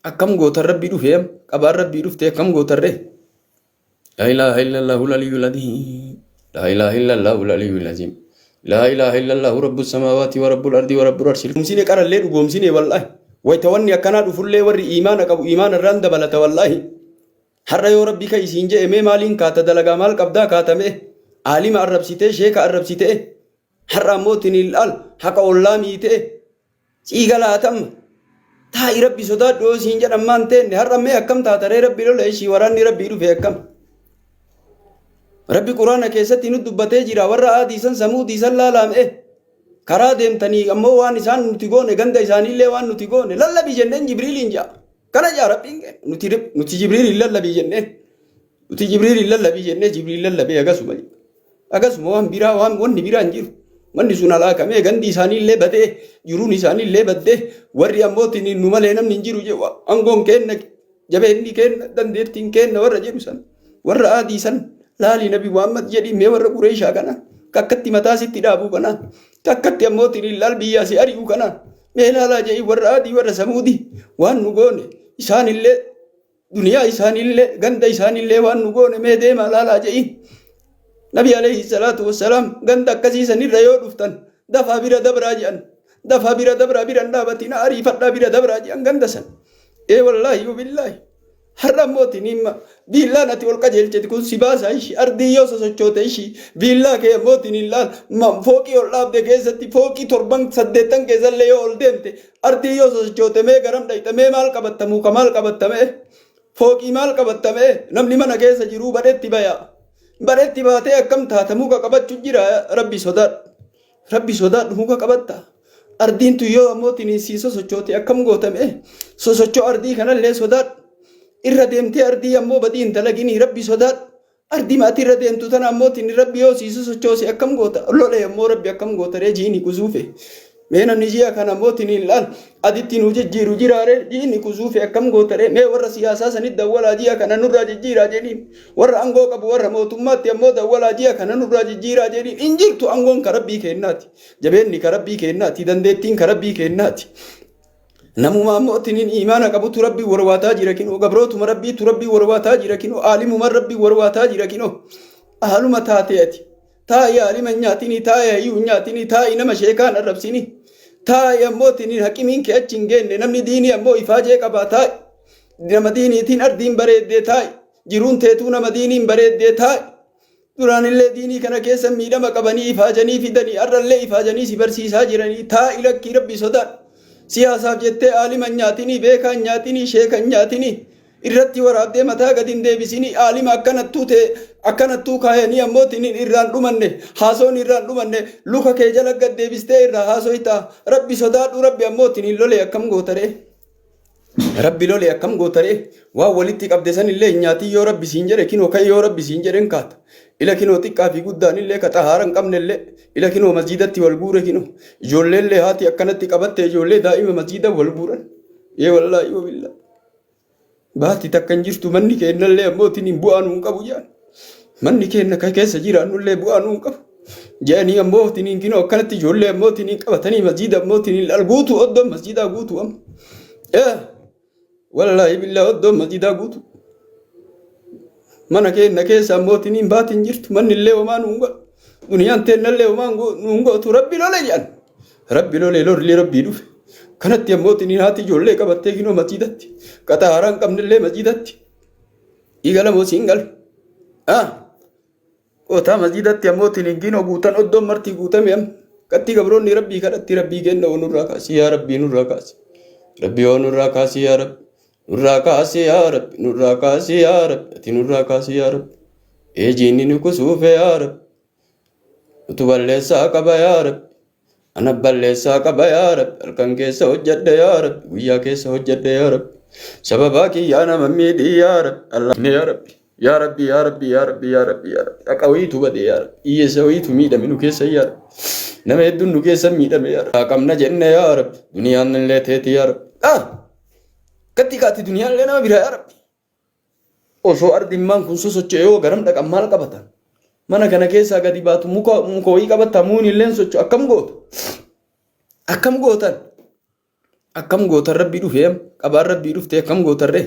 akkam gootan rabbii dhufeem qabaan rabbii dhufte akkam gootarre laa ilaaha illallahu laliyyul aziim laa ilaaha illallahu laliyyul aziim laa ilaaha illallahu rabbus samaawaati wa rabbul ardi wa rabbul arshil dhugumsine qarallee dhugoomsine wallaahi wayta wanni akkanaa dhufullee warri iimaana qabu iimaana irraan dabalata wallaahi har'a yoo rabbi ka isiin jedhe mee maaliin kaata dalagaa maal qabdaa kaatame aalima arrabsitee sheeka arrabsitee har'a ammoo tiniilal haqa ollaa miitee ciigalaatam taa'i rabbi sodaadhu isiin jedhammaan teenne har'a mee akkam taataree rabbi lola ishii waraanni rabbii dhufe akkam rabbi quraana keessatti nu dubbatee jira warra aadiisan samuudiisan laalaame karaa deemtanii ammoo waan isaan nuti goone ganda isaaniillee waan nuti goone lallabi jenneen jibriiliin ja'a kana jaa rabbiin nuti jibriiliin lallabii jenneen nuti jibriiliin lallabii jennee jibriil lallabee agasuma waan biraa waan wanni biraan jiru wanni sun alaakamee gandi isaaniillee badee jiruun isaaniillee baddee warri ammootiin nu malee namni hin jiru jedhu angoon kenna jabeenni kenna dandeettiin kenna warra jedhu san warra aadiisan laali nabi Muhammad jedhi mee warra Qureeshaa kana kakkatti mataa sitti dhaabuu kana kakkatti ammootiin ilaal biyyaa si ari'uu kana mee laalaa jedhi warra aadii warra samuudii waan nu goone isaanillee duniyaa isaanillee ganda isaanillee waan nu goone mee deemaa laalaa jedhi nabi alayhi salaatu wassalaam ganda akkasiisanirra yoo dhuftan dafaa bira dabraa jedhan dafaa bira dabraa biran dhaabatina ariifadhaa bira dabraa jedhan ganda san wallaahi billaahi har'a mootiin himma biillaan ati ol qajeelcheti kun si baasaa ishii ardii yoo sosochoote ishii biillaa kee mootiin ilaal fooqii ol dhaabde keessatti fooqii 7-8 keessallee yoo ol deemte ardii yoo sosochoote mee garam dhayxe mee maal qabattamu ka maal qabattame fooqii maal qabattame namni mana keessa jiruu badheetti baya badheetti baatee akkam taata muka qabachuu jira rabbi sodaadhu muka qabatta ardiin tu yoo mootiin si sosochoote akkam gootame sosochoo ardii kanallee sodaadhu irra deemtee ardii ammoo badiin dalagini rabbi sodaadhu ardii maatii irra deemtu tana ammootiin rabbi yoo siisu sochoose akkam goota lole ammoo rabbi akkam goota ree jiini kuzuufe mee namni ji'a kana ammootiin ilaal aditti nu jijjiiru jiraare jiini kuzuufe akkam goota ree mee warra siyaasaa sanit dawwalaa ji'a kana nurraa jijjiiraa jedhiin warra angoo qabu warra mootummaatti ammoo dawwalaa ji'a kana nurraa jijjiiraa jedhiin hin jirtu angoon ka rabbii kennaati jabeenni ka rabbii kennaati dandeettiin ka rabbii kennaati namuma ammootiin iimaana qabutu rabbii warwaataa jira kinoo gabrootuma rabbiitu rabbii warwaataa jira kinoo aalimuma rabbii warwaataa jira kinoo aaluma taatee ati taa'i aalima nyaatini taa'i hayyuu nyaatini taa'i nama sheekaan arrabsini taa'i ammootiin haqimiin kee achi hin geenne namni diinii ammoo ifaajee qabaa taa'i nama diiniitiin ardiin bareeddee taa'i jiruun teetuu nama diiniin bareeddee taa'i duraanillee diinii kana keessa miidhama qabanii ifaajanii fidanii arrallee ifaajanii si barsiisaa jiranii taa'i lakkii rabbii sodaadhu siyaasaaf jettee aalima nyaatini beekaan nyaatini sheekan nyaatini irratti waraabdee mataa gadi hin deebisini aalima akkanattuu kaayanii ammootiin irraan dhumanne haasoon irraan dhumanne luka kee jala gad deebistee irraa haasoytaa rabbi sodaadhu rabbi ammootiin lolee akkam gootaree rabbi lolee akkam gootaree waan walitti qabde sanillee nyaatii yoo rabbi siin jedhe kinoo kan yoo rabbi siin jedhen kaata ila kinoo xiqqaa fi guddaan illee ka xahaara hin qabnellee ila kinoo masjidatti wal guure kinoo ijoolleellee haati akkanatti qabatte ijoollee daa'ima masjida wal guuran wallaahi billaa baati takka hin jirtu manni keennallee ammootiin hin bu'aa nuun qabu jedhan manni keenna ka keessa jiraannullee bu'aa nuun qabu jedhanii ammootiin kinoo akkanatti ijoollee ammootiin qabatanii masjida ammootiin al guutu oddoon masjidaa guutu amma wallaahi billaa oddoon masjidaa guutu mana keenna keessa ammootiin hin baatin jirtu manni illee homaa nuun godhu duniyaan teennallee homaa nuun godhu rabbi lole jedhan rabbi lole lorlee rabbii dhufe kanatti ammootiin haati ijoollee qabattee kinoo masjidatti qaxaaraa hin qabnellee masjidatti dhiigalamoo siin galu qotaa masjidatti ammootiin kinoo guutan oddoon martii guutame amma qatti gabroonni rabbii kadhatti rabbii kenna onurraa kaasi yaa rabbii nurraa kaasi rabbii onurraa kaasi yaa rabbi nurraa kaasi yaa rabbi nurraa kaasi yaa rabbi ati nurraa kaasi yaa rabbi eejiinni nu kusuufe yaa rabbi utu balleessaa qaba yaa rabbi ana balleessaa qaba yaa rabbi halkan keessa hojjedhe yaa rabbi guyyaa keessa hojjedhe yaa rabbi sababaa kiyyaa nama miidhii yaa rabbi allah yaa rabbi yaa rabbi yaa rabbi yaa rabbi yaa rabbi yaa rabbi dhaqa wayiitu bade yaa rabbi hiyyeessa wayiitu miidhame nu keessa yaa rabbi nama hedduun nu keessa miidhame yaa rabbi qabna jenne yaa rabbi duniyaan illee teeti yaa rabbi katti kaati duniyaan illee nama biraa yaa rabbi osoo ardimmaan kun sosocho'e yoo garam dhaqan maal qabatan mana kana keessaa gadi baatu muka wayii qabatta muun illeen socho akkam gootan akkam gootan rabbii dhufee qabaan rabbii dhuftee akkam gootarree.